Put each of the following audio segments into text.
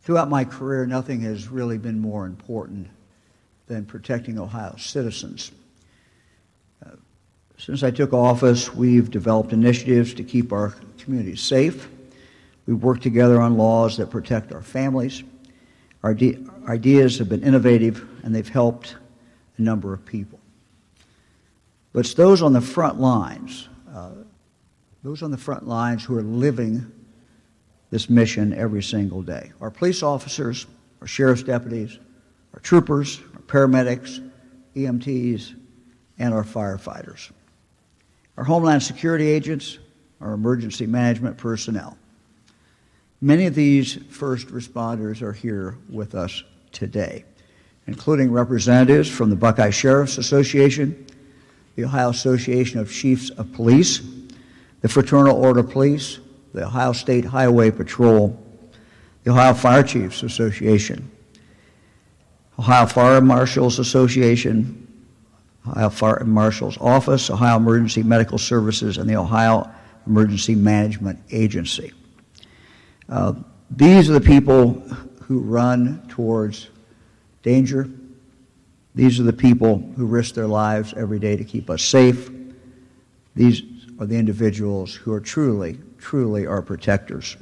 Throughout my career, nothing has really been more important than protecting Ohio's citizens. Since I took office, we've developed initiatives to keep our communities safe. We've worked together on laws that protect our families. Our ideas have been innovative, and they've helped a number of people. But it's those on the front lines who are living this mission every single day. Our police officers, our sheriff's deputies, our troopers, our paramedics, EMTs, and our firefighters. Our Homeland Security agents, our emergency management personnel. Many of these first responders are here with us today, including representatives from the Buckeye Sheriff's Association, the Ohio Association of Chiefs of Police, the Fraternal Order of Police, the Ohio State Highway Patrol, the Ohio Fire Chiefs Association, Ohio Fire Marshals Association, Ohio Fire Marshal's Office, Ohio Emergency Medical Services, and the Ohio Emergency Management Agency. These are the people who run towards danger. These are the people who risk their lives every day to keep us safe. These are the individuals who are truly our protectors.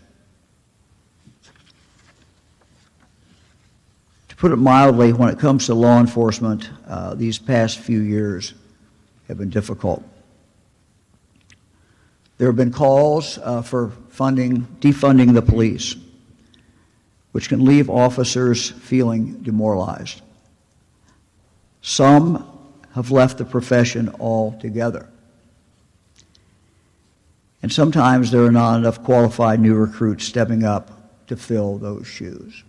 To put it mildly, when it comes to law enforcement, these past few years have been difficult. There have been calls for defunding the police, which can leave officers feeling demoralized. Some have left the profession altogether. And sometimes there are not enough qualified new recruits stepping up to fill those shoes.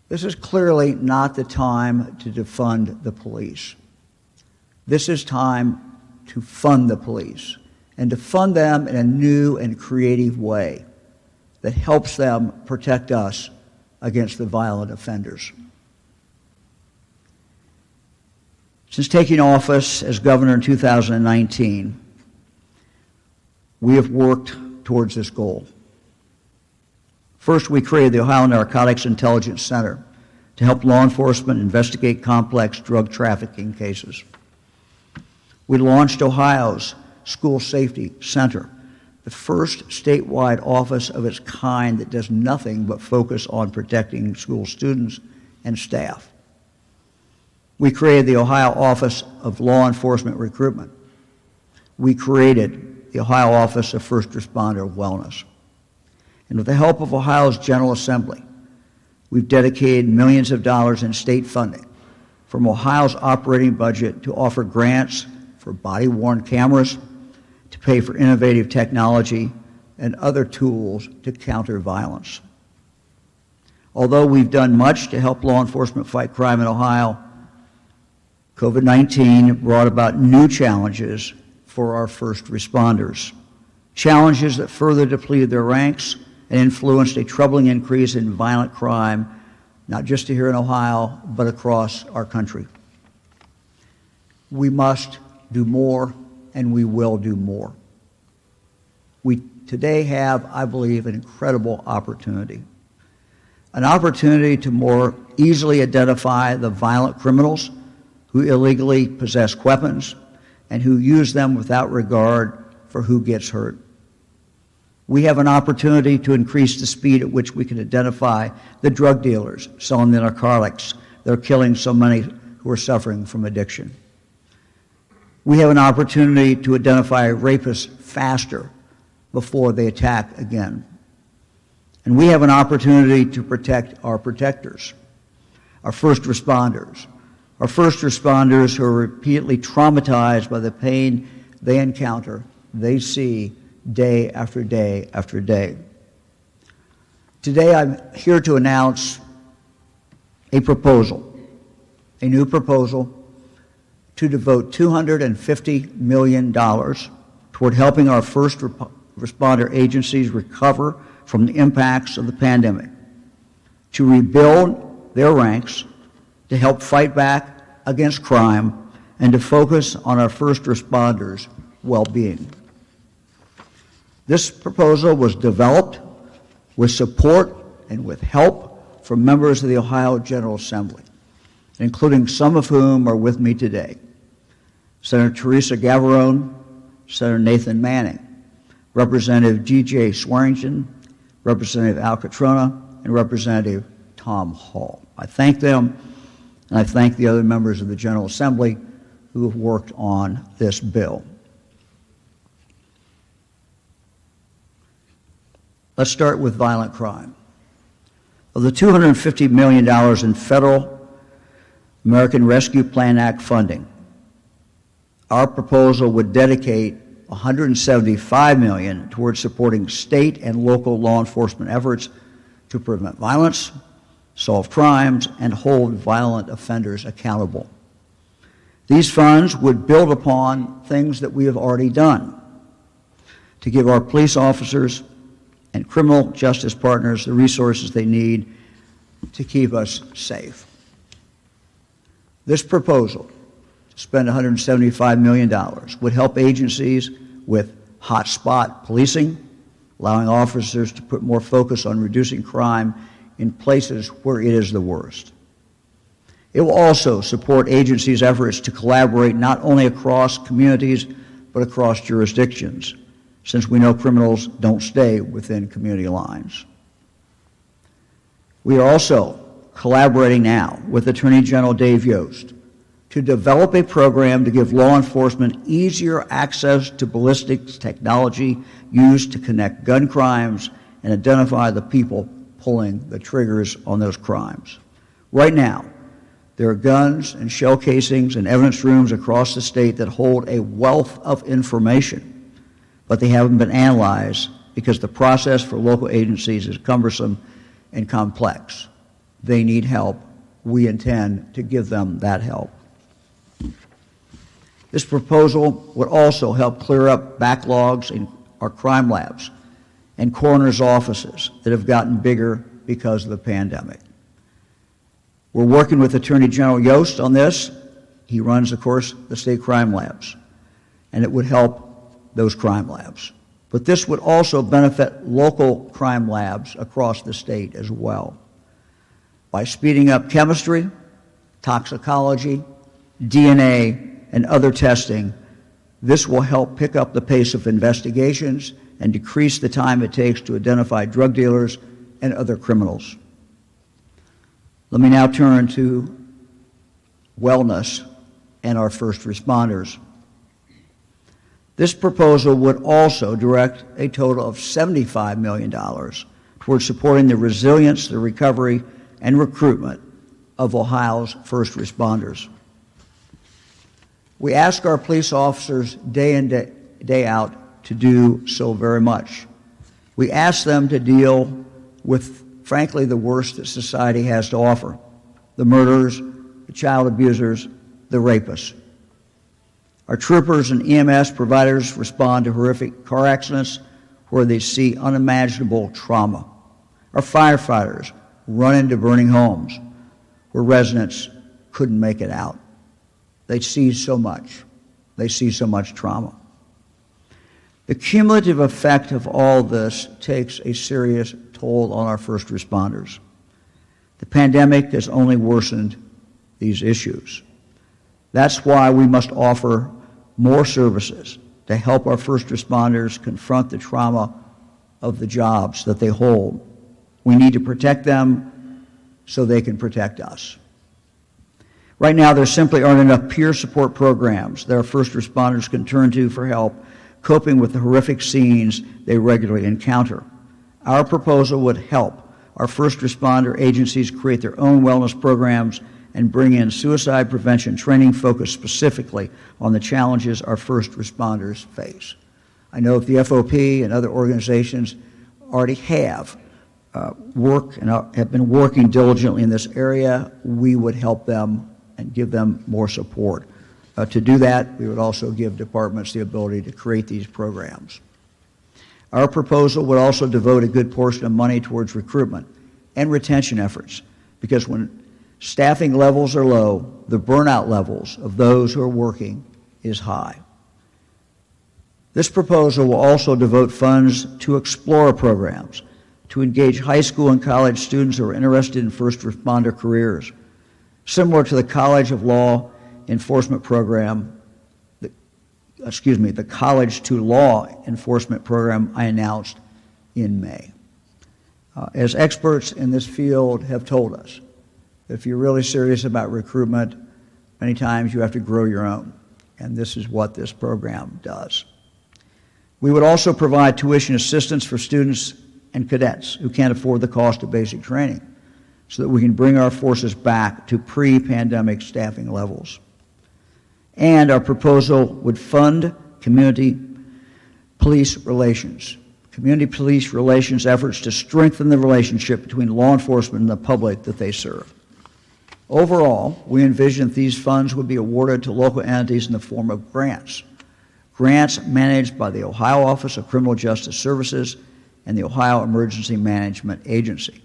This is clearly not the time to defund the police. This is time to fund the police, and to fund them in a new and creative way that helps them protect us against the violent offenders. Since taking office as governor in 2019, we have worked towards this goal. First, we created the Ohio Narcotics Intelligence Center to help law enforcement investigate complex drug trafficking cases. We launched Ohio's School Safety Center, the first statewide office of its kind that does nothing but focus on protecting school students and staff. We created the Ohio Office of Law Enforcement Recruitment. We created the Ohio Office of First Responder Wellness. And with the help of Ohio's General Assembly, we've dedicated millions of dollars in state funding from Ohio's operating budget to offer grants for body-worn cameras, to pay for innovative technology and other tools to counter violence. Although we've done much to help law enforcement fight crime in Ohio, COVID-19 brought about new challenges for our first responders, challenges that further depleted their ranks and influenced a troubling increase in violent crime, not just here in Ohio, but across our country. We must do more, and we will do more. We today have, I believe, an incredible opportunity. An opportunity to more easily identify the violent criminals who illegally possess weapons and who use them without regard for who gets hurt. We have an opportunity to increase the speed at which we can identify the drug dealers selling the narcotics that are killing so many who are suffering from addiction. We have an opportunity to identify rapists faster before they attack again. And we have an opportunity to protect our protectors, our first responders who are repeatedly traumatized by the pain they encounter, they see day after day after day. Today I'm here to announce a new proposal to devote $250 million toward helping our first responder agencies recover from the impacts of the pandemic, to rebuild their ranks, to help fight back against crime, and to focus on our first responders' well-being. This proposal was developed with support and with help from members of the Ohio General Assembly, including some of whom are with me today. Senator Teresa Gavarone, Senator Nathan Manning, Representative G.J. Swearingen, Representative Al Catrona, and Representative Tom Hall. I thank them, and I thank the other members of the General Assembly who have worked on this bill. Let's start with violent crime. Of the $250 million in federal American Rescue Plan Act funding, our proposal would dedicate $175 million towards supporting state and local law enforcement efforts to prevent violence, solve crimes, and hold violent offenders accountable. These funds would build upon things that we have already done to give our police officers and criminal justice partners the resources they need to keep us safe. This proposal to spend $175 million would help agencies with hotspot policing, allowing officers to put more focus on reducing crime in places where it is the worst. It will also support agencies' efforts to collaborate not only across communities but across jurisdictions, since we know criminals don't stay within community lines. We are also collaborating now with Attorney General Dave Yost to develop a program to give law enforcement easier access to ballistics technology used to connect gun crimes and identify the people pulling the triggers on those crimes. Right now, there are guns and shell casings and evidence rooms across the state that hold a wealth of information, but they haven't been analyzed because the process for local agencies is cumbersome and complex. They need help. We intend to give them that help. This proposal would also help clear up backlogs in our crime labs and coroners' offices that have gotten bigger because of the pandemic. We're working with Attorney General Yost on this. He runs, of course, the state crime labs, and it would help those crime labs. But this would also benefit local crime labs across the state as well. By speeding up chemistry, toxicology, DNA, and other testing, this will help pick up the pace of investigations and decrease the time it takes to identify drug dealers and other criminals. Let me now turn to wellness and our first responders. This proposal would also direct a total of $75 million towards supporting the resilience, the recovery, and recruitment of Ohio's first responders. We ask our police officers day in, day out to do so very much. We ask them to deal with, frankly, the worst that society has to offer: the murderers, the child abusers, the rapists. Our troopers and EMS providers respond to horrific car accidents where they see unimaginable trauma. Our firefighters run into burning homes where residents couldn't make it out. They see so much. They see so much trauma. The cumulative effect of all this takes a serious toll on our first responders. The pandemic has only worsened these issues. That's why we must offer more services to help our first responders confront the trauma of the jobs that they hold. We need to protect them so they can protect us. Right now, there simply aren't enough peer support programs that our first responders can turn to for help coping with the horrific scenes they regularly encounter. Our proposal would help our first responder agencies create their own wellness programs and bring in suicide prevention training focused specifically on the challenges our first responders face. I know if the FOP and other organizations already have worked and have been working diligently in this area, we would help them and give them more support. To do that, we would also give departments the ability to create these programs. Our proposal would also devote a good portion of money towards recruitment and retention efforts, because when staffing levels are low, the burnout levels of those who are working is high. This proposal will also devote funds to explorer programs to engage high school and college students who are interested in first responder careers, similar to the College of Law Enforcement program, the College to Law Enforcement program I announced in May. As experts in this field have told us, if you're really serious about recruitment, many times you have to grow your own, and this is what this program does. We would also provide tuition assistance for students and cadets who can't afford the cost of basic training, so that we can bring our forces back to pre-pandemic staffing levels. And our proposal would fund community police relations efforts to strengthen the relationship between law enforcement and the public that they serve. Overall, we envision that these funds would be awarded to local entities in the form of grants managed by the Ohio Office of Criminal Justice Services and the Ohio Emergency Management Agency.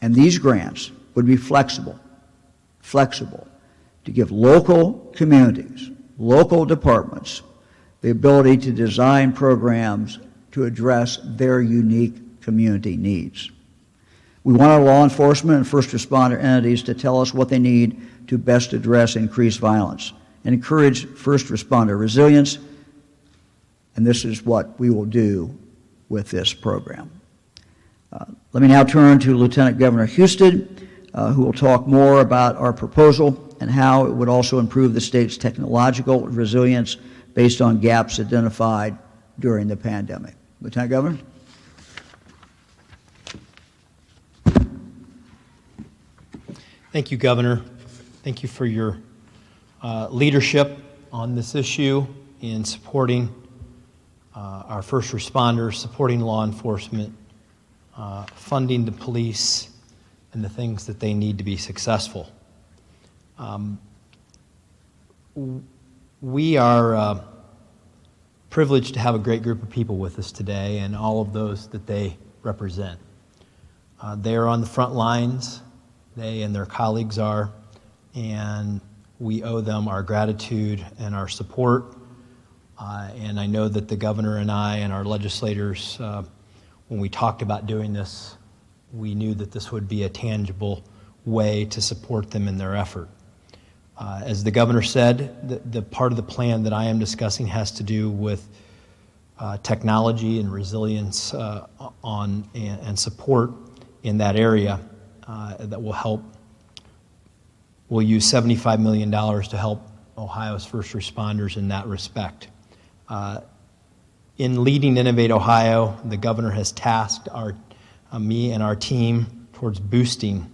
And these grants would be flexible to give local communities, local departments, the ability to design programs to address their unique community needs. We want our law enforcement and first responder entities to tell us what they need to best address increased violence and encourage first responder resilience, and this is what we will do with this program. Let me now turn to Lieutenant Governor Husted, who will talk more about our proposal and how it would also improve the state's technological resilience based on gaps identified during the pandemic. Lieutenant Governor. Thank you, Governor. Thank you for your leadership on this issue in supporting our first responders, supporting law enforcement, funding the police, and the things that they need to be successful. We are privileged to have a great group of people with us today and all of those that they represent. They are on the front lines. They and their colleagues are, and we owe them our gratitude and our support. And I know that the governor and I and our legislators, when we talked about doing this, we knew that this would be a tangible way to support them in their effort. As the governor said, the part of the plan that I am discussing has to do with technology and resilience and support in that area that will help. We'll use $75 million to help Ohio's first responders in that respect. In leading Innovate Ohio, the governor has tasked me and our team towards boosting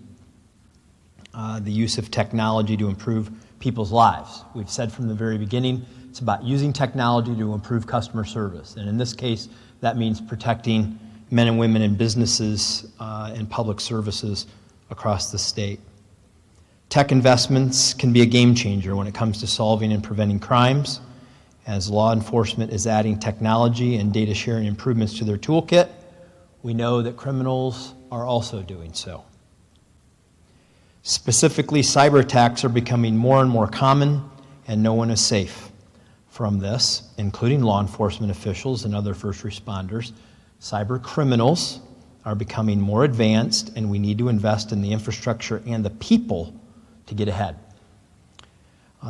the use of technology to improve people's lives. We've said from the very beginning, it's about using technology to improve customer service. And in this case, that means protecting men and women in businesses and public services across the state. Tech investments can be a game changer when it comes to solving and preventing crimes. As law enforcement is adding technology and data sharing improvements to their toolkit, we know that criminals are also doing so. Specifically, cyber attacks are becoming more and more common, and no one is safe from this, including law enforcement officials and other first responders. Cyber criminals are becoming more advanced, and we need to invest in the infrastructure and the people to get ahead.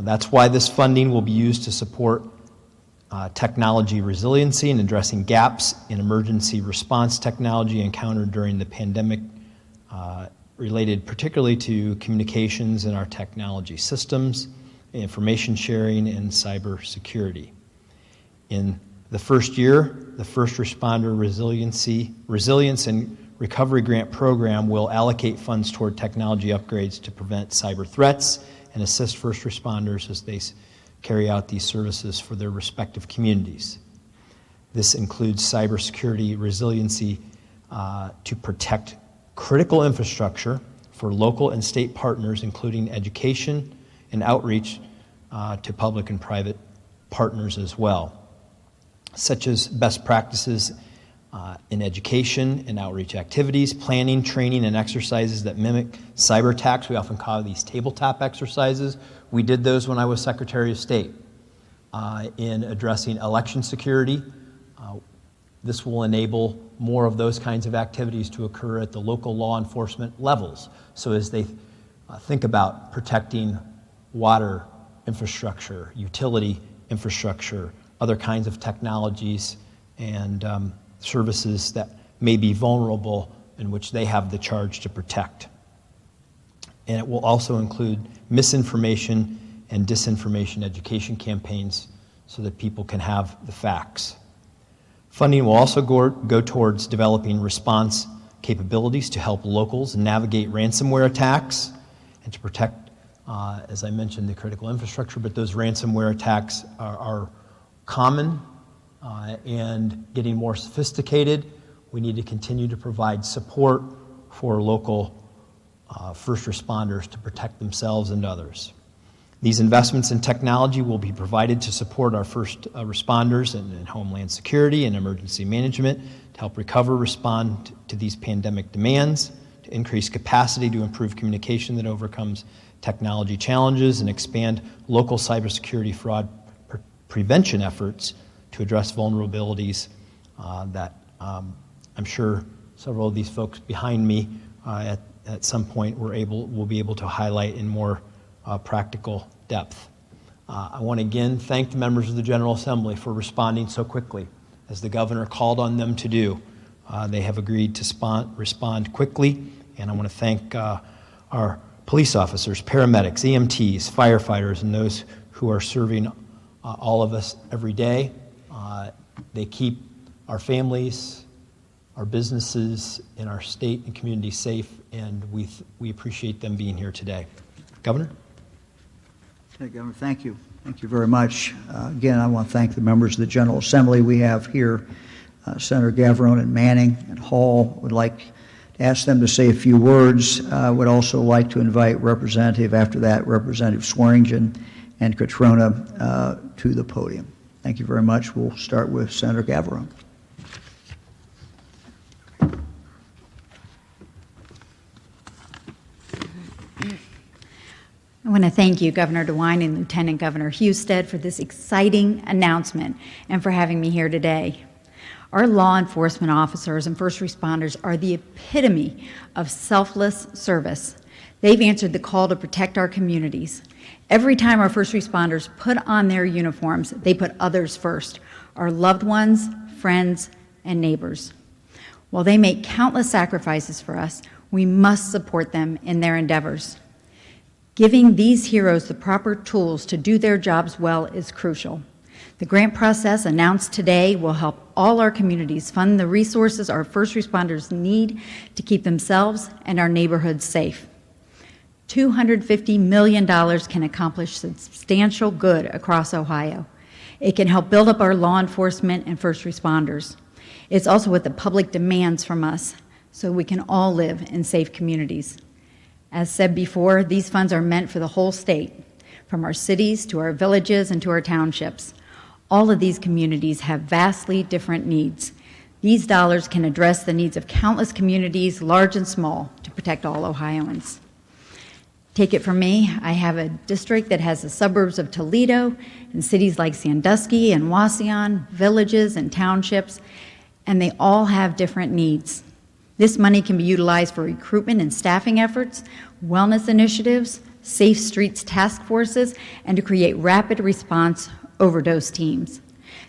That's why this funding will be used to support technology resiliency and addressing gaps in emergency response technology encountered during the pandemic, related particularly to communications in our technology systems, information sharing, and cybersecurity. In the first year, the First Responder Resilience and Recovery Grant Program will allocate funds toward technology upgrades to prevent cyber threats and assist first responders as they carry out these services for their respective communities. This includes cybersecurity resiliency to protect critical infrastructure for local and state partners, including education and outreach to public and private partners as well, such as best practices in education and outreach activities, planning, training, and exercises that mimic cyber attacks. We often call these tabletop exercises. We did those when I was Secretary of State in addressing election security. This will enable more of those kinds of activities to occur at the local law enforcement levels. So as they think about protecting water infrastructure, utility infrastructure, other kinds of technologies and services that may be vulnerable in which they have the charge to protect. And it will also include misinformation and disinformation education campaigns so that people can have the facts. Funding will also go towards developing response capabilities to help locals navigate ransomware attacks and to protect, as I mentioned, the critical infrastructure, but those ransomware attacks are common and getting more sophisticated. We need to continue to provide support for local first responders to protect themselves and others. These investments in technology will be provided to support our first responders in Homeland Security and emergency management to help recover, respond to these pandemic demands, to increase capacity to improve communication that overcomes technology challenges, and expand local cybersecurity fraud prevention efforts to address vulnerabilities that I'm sure several of these folks behind me at some point will be able to highlight in more practical depth. I want to again thank the members of the General Assembly for responding so quickly, as the governor called on them to do. They have agreed to respond quickly, and I want to thank our police officers, paramedics, EMTs, firefighters, and those who are serving all of us every day. They keep our families, our businesses, and our state and community safe, and we appreciate them being here today. Governor? Okay, Governor, thank you. Thank you very much. Again, I want to thank the members of the General Assembly. We have here Senator Gavrone and Manning and Hall. Would like to ask them to say a few words. Would also like to invite after that, Representative Swearingen and Catrona to the podium. Thank you very much. We'll start with Senator Gavrone. I want to thank you, Governor DeWine and Lieutenant Governor Husted, for this exciting announcement and for having me here today. Our law enforcement officers and first responders are the epitome of selfless service. They've answered the call to protect our communities. Every time our first responders put on their uniforms, they put others first, our loved ones, friends, and neighbors. While they make countless sacrifices for us, we must support them in their endeavors. Giving these heroes the proper tools to do their jobs well is crucial. The grant process announced today will help all our communities fund the resources our first responders need to keep themselves and our neighborhoods safe. $250 million can accomplish substantial good across Ohio. It can help build up our law enforcement and first responders. It's also what the public demands from us, so we can all live in safe communities. As said before, these funds are meant for the whole state, from our cities to our villages and to our townships. All of these communities have vastly different needs. These dollars can address the needs of countless communities, large and small, to protect all Ohioans. Take it from me, I have a district that has the suburbs of Toledo and cities like Sandusky and Wauseon, villages and townships, and they all have different needs. This money can be utilized for recruitment and staffing efforts, wellness initiatives, safe streets task forces, and to create rapid response overdose teams.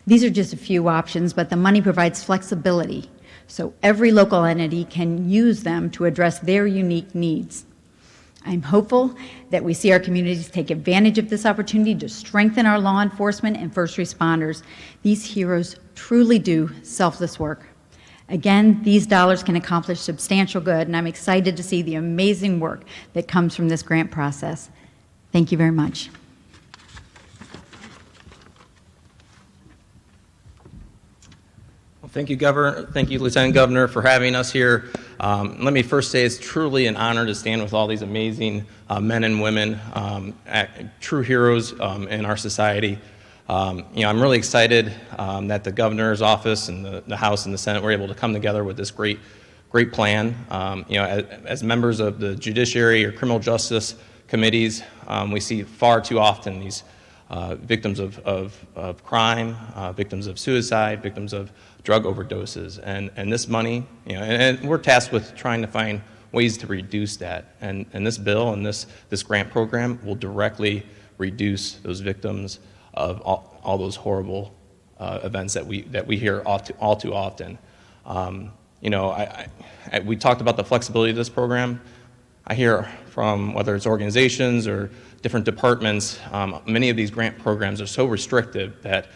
These are just a few options, but the money provides flexibility, so every local entity can use them to address their unique needs. I'm hopeful that we see our communities take advantage of this opportunity to strengthen our law enforcement and first responders. These heroes truly do selfless work. Again, these dollars can accomplish substantial good, and I'm excited to see the amazing work that comes from this grant process. Thank you very much. Well, thank you, Governor. Thank you, Lieutenant Governor, for having us here. Let me first say it's truly an honor to stand with all these amazing men and women, true heroes in our society. I'm really excited that the governor's office and the House and the Senate were able to come together with this great plan. As members of the judiciary or criminal justice committees, we see far too often these victims of crime, victims of suicide, victims of drug overdoses. And this money, and we're tasked with trying to find ways to reduce that. And this bill and this grant program will directly reduce those victims of all those horrible events that we hear all too often. We talked about the flexibility of this program. I hear from whether it's organizations or different departments, many of these grant programs are so restrictive that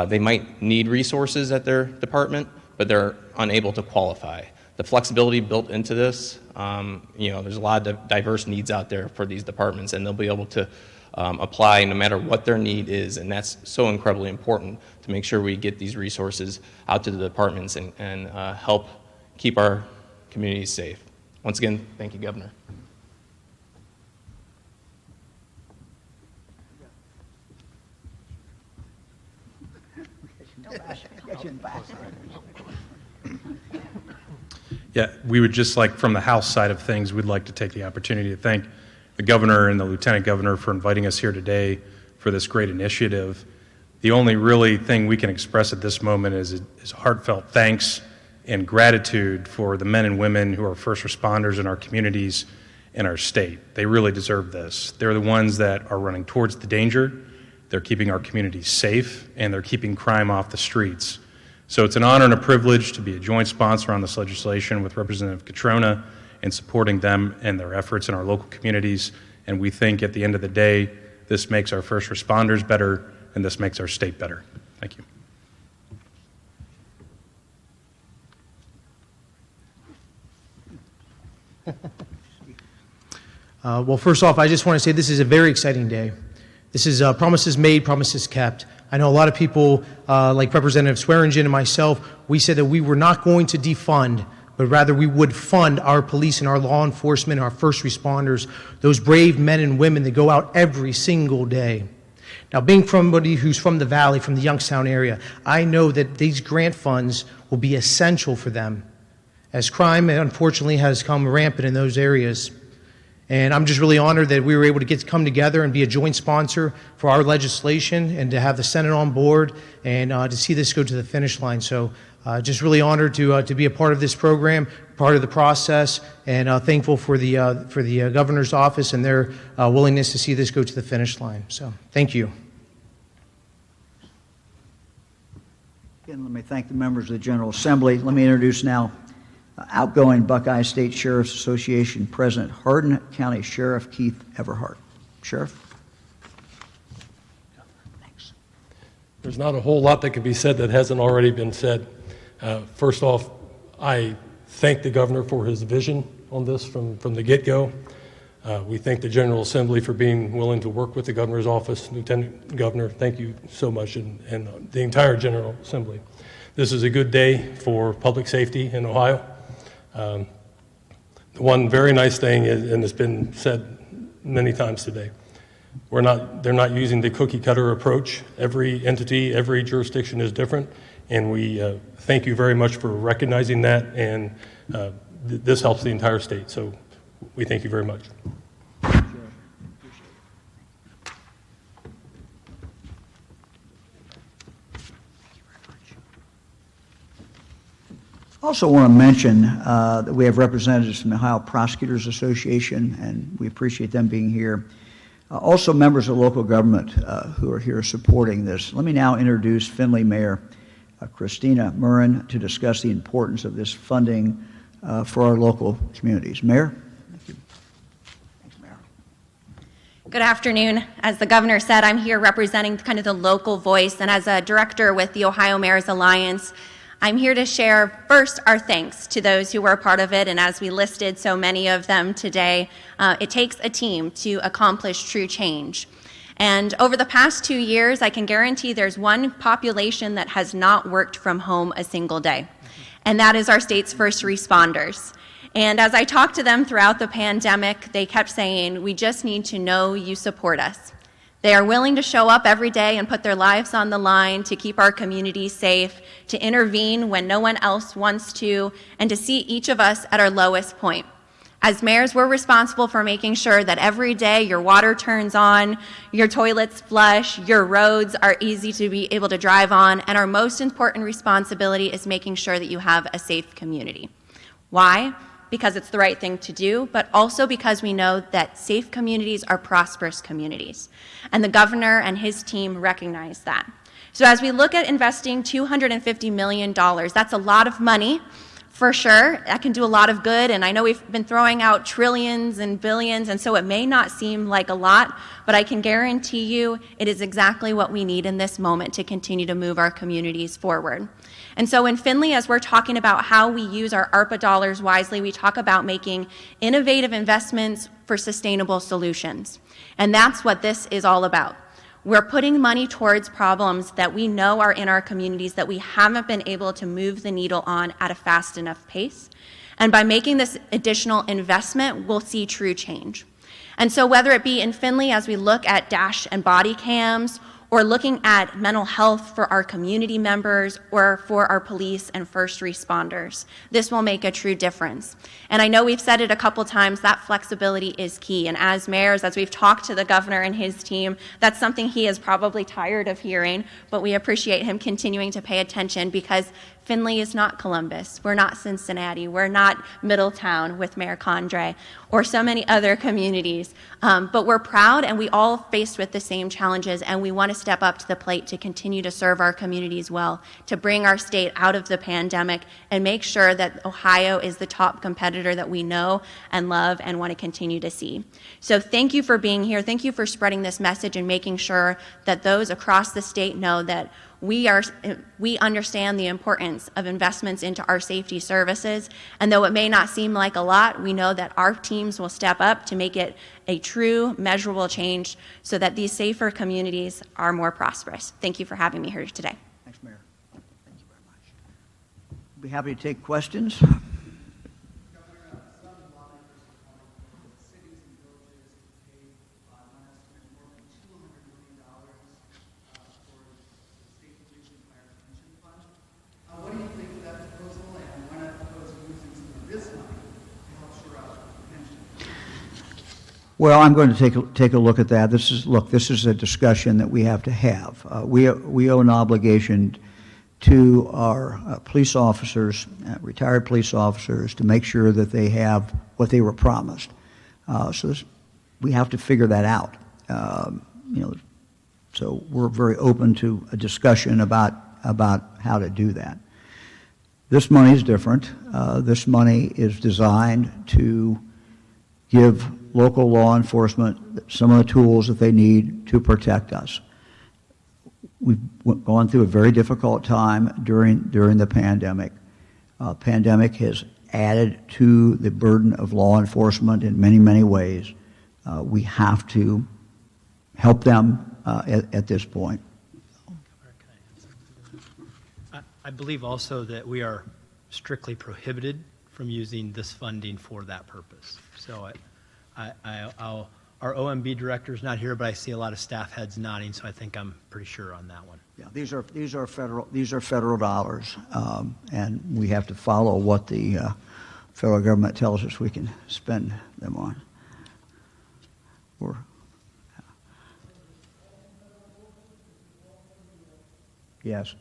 they might need resources at their department, but they're unable to qualify. The flexibility built into this, there's a lot of diverse needs out there for these departments, and they'll be able to apply no matter what their need is, and that's so incredibly important to make sure we get these resources out to the departments and help keep our communities safe. Once again, thank you, Governor. Yeah, we would just like, from the House side of things, we'd like to take the opportunity to thank the governor and the lieutenant governor for inviting us here today for this great initiative. The only really thing we can express at this moment is heartfelt thanks and gratitude for the men and women who are first responders in our communities and our state. They really deserve this. They're the ones that are running towards the danger, they're keeping our communities safe, and they're keeping crime off the streets. So it's an honor and a privilege to be a joint sponsor on this legislation with Representative Catrona and supporting them and their efforts in our local communities. And we think at the end of the day, this makes our first responders better and this makes our state better. Thank you. Well, first off, I just want to say this is a very exciting day. This is promises made, promises kept. I know a lot of people, like Representative Swearingen and myself, we said that we were not going to defund, but rather we would fund our police and our law enforcement, our first responders, those brave men and women that go out every single day. Now, being somebody who's from the Valley, from the Youngstown area, I know that these grant funds will be essential for them, as crime, unfortunately, has come rampant in those areas. And I'm just really honored that we were able to come together and be a joint sponsor for our legislation and to have the Senate on board and to see this go to the finish line. So just really honored to be a part of this program, part of the process, and thankful for the governor's office and their willingness to see this go to the finish line. So thank you. Again, let me thank the members of the General Assembly. Let me introduce now outgoing Buckeye State Sheriff's Association President, Hardin County Sheriff Keith Everhart. Sheriff? Thanks. There's not a whole lot that can be said that hasn't already been said. First off, I thank the governor for his vision on this from the get-go. We thank the General Assembly for being willing to work with the governor's office. Lieutenant Governor, thank you so much, and the entire General Assembly. This is a good day for public safety in Ohio. The one very nice thing is, and it's been said many times today, they're not using the cookie cutter approach. Every entity, every jurisdiction is different, and we thank you very much for recognizing that, and this helps the entire state, so we thank you very much. Also want to mention that we have representatives from the Ohio Prosecutors Association, and we appreciate them being here. Also members of local government who are here supporting this. Let me now introduce Findlay Mayor Christina Murrin to discuss the importance of this funding for our local communities. Mayor? Thank you. Thanks, Mayor. Good afternoon. As the governor said, I'm here representing kind of the local voice, and as a director with the Ohio Mayor's Alliance, I'm here to share first our thanks to those who were a part of it, and as we listed so many of them today, it takes a team to accomplish true change. And over the past 2 years, I can guarantee there's one population that has not worked from home a single day, and that is our state's first responders. And as I talked to them throughout the pandemic, they kept saying, we just need to know you support us. They are willing to show up every day and put their lives on the line to keep our communities safe, to intervene when no one else wants to, and to see each of us at our lowest point. As mayors, we're responsible for making sure that every day your water turns on, your toilets flush, your roads are easy to be able to drive on, and our most important responsibility is making sure that you have a safe community. Why? Because it's the right thing to do, but also because we know that safe communities are prosperous communities. And the governor and his team recognize that. So as we look at investing $250 million, that's a lot of money. For sure, that can do a lot of good, and I know we've been throwing out trillions and billions, and so it may not seem like a lot, but I can guarantee you it is exactly what we need in this moment to continue to move our communities forward. And so in Findlay, as we're talking about how we use our ARPA dollars wisely, we talk about making innovative investments for sustainable solutions. And that's what this is all about. We're putting money towards problems that we know are in our communities that we haven't been able to move the needle on at a fast enough pace. And by making this additional investment, we'll see true change. And so whether it be in Findlay as we look at dash and body cams, or looking at mental health for our community members or for our police and first responders, this will make a true difference. And I know we've said it a couple times, that flexibility is key. And as mayors, as we've talked to the governor and his team, that's something he is probably tired of hearing, but we appreciate him continuing to pay attention because Findlay is not Columbus, we're not Cincinnati, we're not Middletown with Mayor Condrey, or so many other communities. But we're proud and we all faced with the same challenges, and we want to step up to the plate to continue to serve our communities well, to bring our state out of the pandemic and make sure that Ohio is the top competitor that we know and love and want to continue to see. So thank you for being here. Thank you for spreading this message and making sure that those across the state know that we understand the importance of investments into our safety services, and though it may not seem like a lot, we know that our teams will step up to make it a true, measurable change so that these safer communities are more prosperous. Thank you for having me here today. Thanks, Mayor. Thank you very much. I'll be happy to take questions. Well, I'm going to take a look at that. This is a discussion that we have to have. We owe an obligation to our police officers, retired police officers, to make sure that they have what they were promised. We have to figure that out. So we're very open to a discussion about how to do that. This money is different. This money is designed to give local law enforcement some of the tools that they need to protect us. We've gone through a very difficult time during the pandemic. Pandemic has added to the burden of law enforcement in many, many ways. We have to help them at this point. I believe also that we are strictly prohibited from using this funding for that purpose. So our OMB director is not here, but I see a lot of staff heads nodding, so I think I'm pretty sure on that one. Yeah, these are federal dollars, and we have to follow what the federal government tells us we can spend them on. Yes.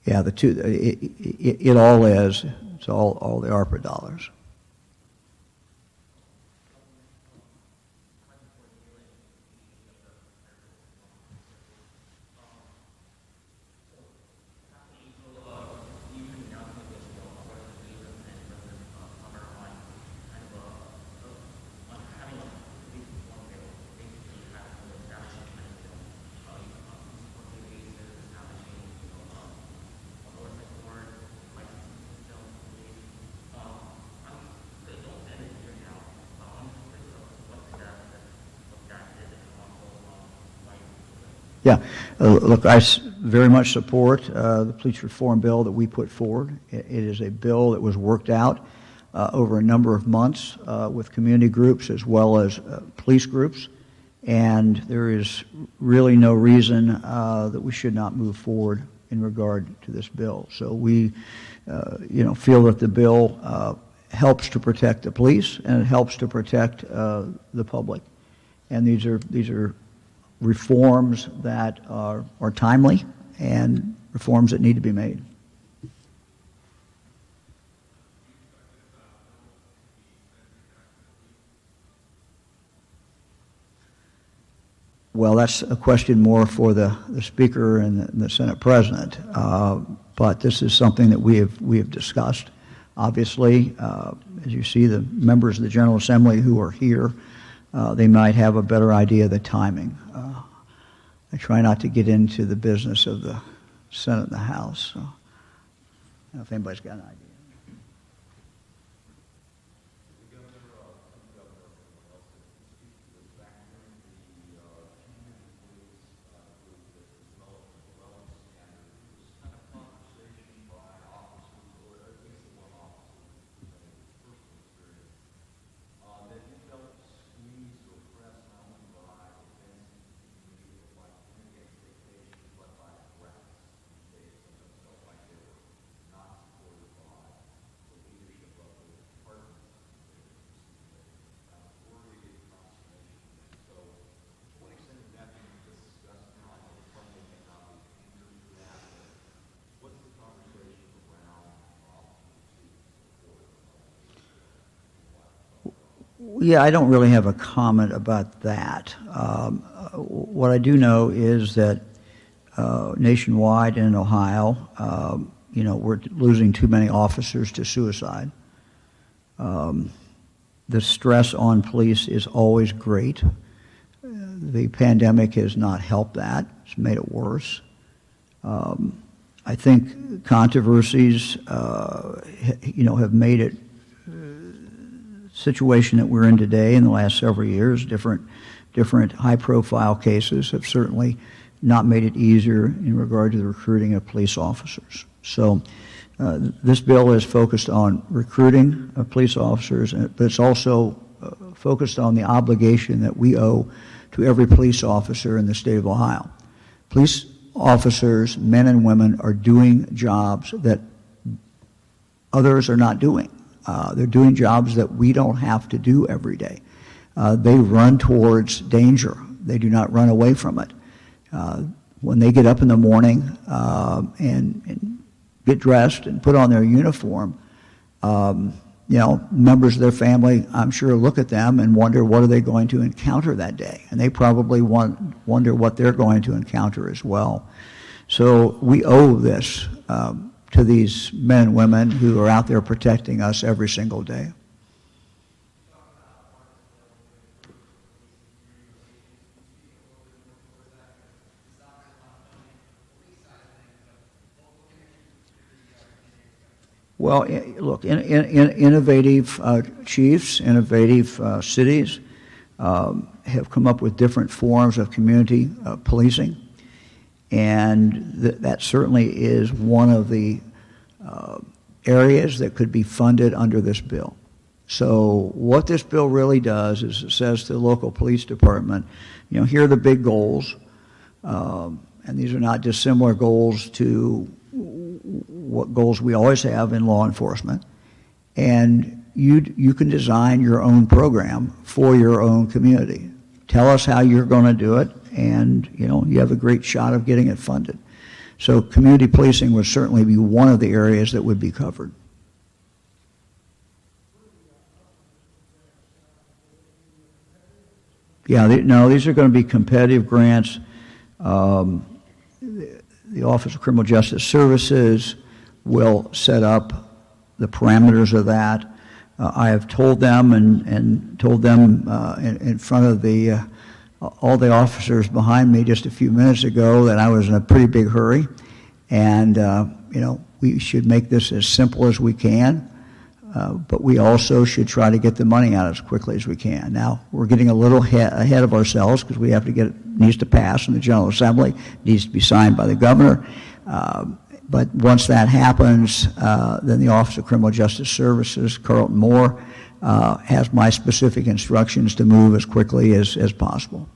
Yeah, it all is. It's all the ARPA dollars. Yeah, look, I very much support the police reform bill that we put forward. It is a bill that was worked out over a number of months with community groups as well as police groups, and there is really no reason that we should not move forward in regard to this bill. So we, feel that the bill helps to protect the police and it helps to protect the public. And these are reforms that are timely and reforms that need to be made. Well, that's a question more for the Speaker and the Senate President. But this is something that we have discussed. Obviously, as you see, the members of the General Assembly who are here, they might have a better idea of the timing. I try not to get into the business of the Senate and the House. So, I don't know if anybody's got an idea. Yeah, I don't really have a comment about that. What I do know is that nationwide and in Ohio, we're losing too many officers to suicide. The stress on police is always great. The pandemic has not helped that. It's made it worse. I think controversies, have made it situation that we're in today in the last several years. Different high-profile cases have certainly not made it easier in regard to the recruiting of police officers. So this bill is focused on recruiting of police officers, but it's also focused on the obligation that we owe to every police officer in the state of Ohio. Police officers, men and women, are doing jobs that others are not doing. They're doing jobs that we don't have to do every day. They run towards danger. They do not run away from it. When they get up in the morning and get dressed and put on their uniform, members of their family, I'm sure, look at them and wonder what are they going to encounter that day. And they probably wonder what they're going to encounter as well. So we owe this to these men and women who are out there protecting us every single day. Well, look, innovative chiefs, innovative cities have come up with different forms of community policing. And that certainly is one of the areas that could be funded under this bill. So what this bill really does is it says to the local police department, here are the big goals, and these are not dissimilar goals to what goals we always have in law enforcement. And you can design your own program for your own community. Tell us how you're going to do it, and you have a great shot of getting it funded. So community policing would certainly be one of the areas that would be covered. Yeah, these are going to be competitive grants. The Office of Criminal Justice Services will set up the parameters of that. I have told them and told them in front of all the officers behind me just a few minutes ago that I was in a pretty big hurry, and we should make this as simple as we can, but we also should try to get the money out as quickly as we can. Now we're getting a little ahead of ourselves because we have to needs to pass in the General Assembly, needs to be signed by the governor. But once that happens, then the Office of Criminal Justice Services, Carlton Moore, has my specific instructions to move as quickly as possible.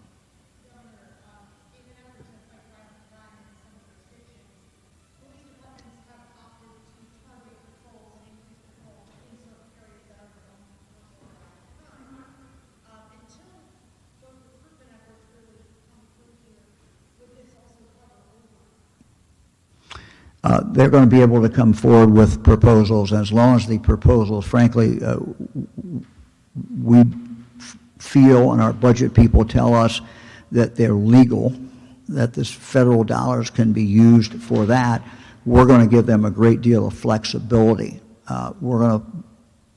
they're going to be able to come forward with proposals, and as long as the proposals, frankly, we feel and our budget people tell us that they're legal, that this federal dollars can be used for that, we're going to give them a great deal of flexibility.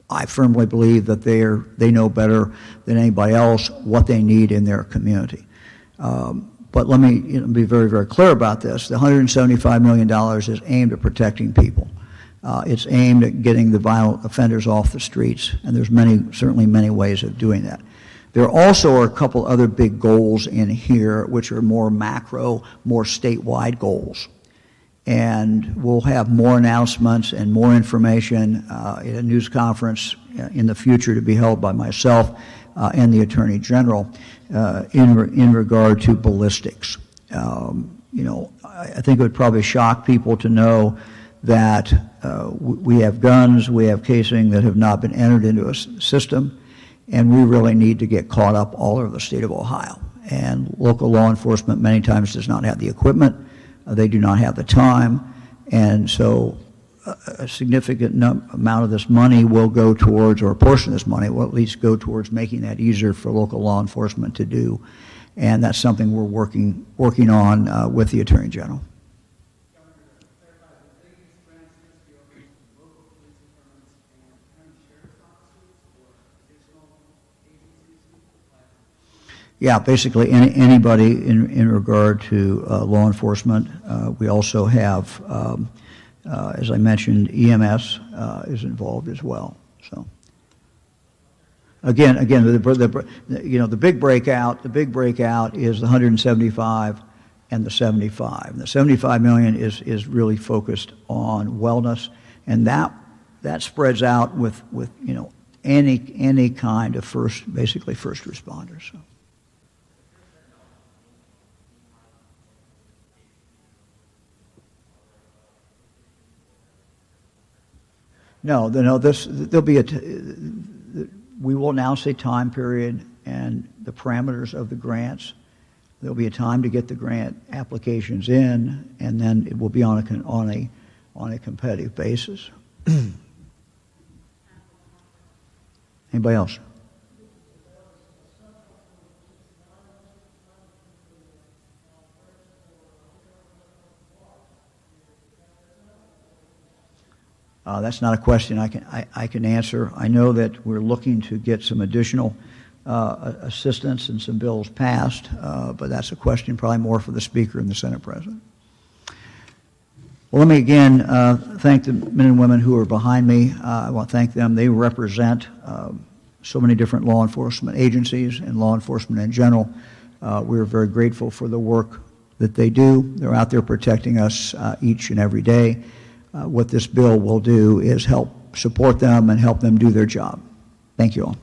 I firmly believe that they know better than anybody else what they need in their community. But let me be very, very clear about this. The $175 million is aimed at protecting people. It's aimed at getting the violent offenders off the streets, and there's certainly many ways of doing that. There also are a couple other big goals in here, which are more macro, more statewide goals. And we'll have more announcements and more information at a news conference in the future to be held by myself and the Attorney General in regard to ballistics. I think it would probably shock people to know that we have guns, we have casing that have not been entered into a system, and we really need to get caught up all over the state of Ohio. And local law enforcement many times does not have the equipment, they do not have the time, and so a significant amount of this money will go towards, or a portion of this money will at least go towards making that easier for local law enforcement to do. And that's something we're working on with the Attorney General. Yeah, basically anybody in regard to law enforcement. We also have, as I mentioned, EMS is involved as well. So again, the big breakout is the 175 and the 75. And the 75 million is really focused on wellness, and that spreads out with any kind of basically first responders. So. No, there'll be we will announce a time period and the parameters of the grants. There'll be a time to get the grant applications in, and then it will be on a competitive basis. Anybody else? That's not a question I can answer. I know that we're looking to get some additional assistance and some bills passed, but that's a question probably more for the Speaker and the Senate President. Well, let me again thank the men and women who are behind me. I want to thank them. They represent so many different law enforcement agencies and law enforcement in general. We're very grateful for the work that they do. They're out there protecting us each and every day. What this bill will do is help support them and help them do their job. Thank you all.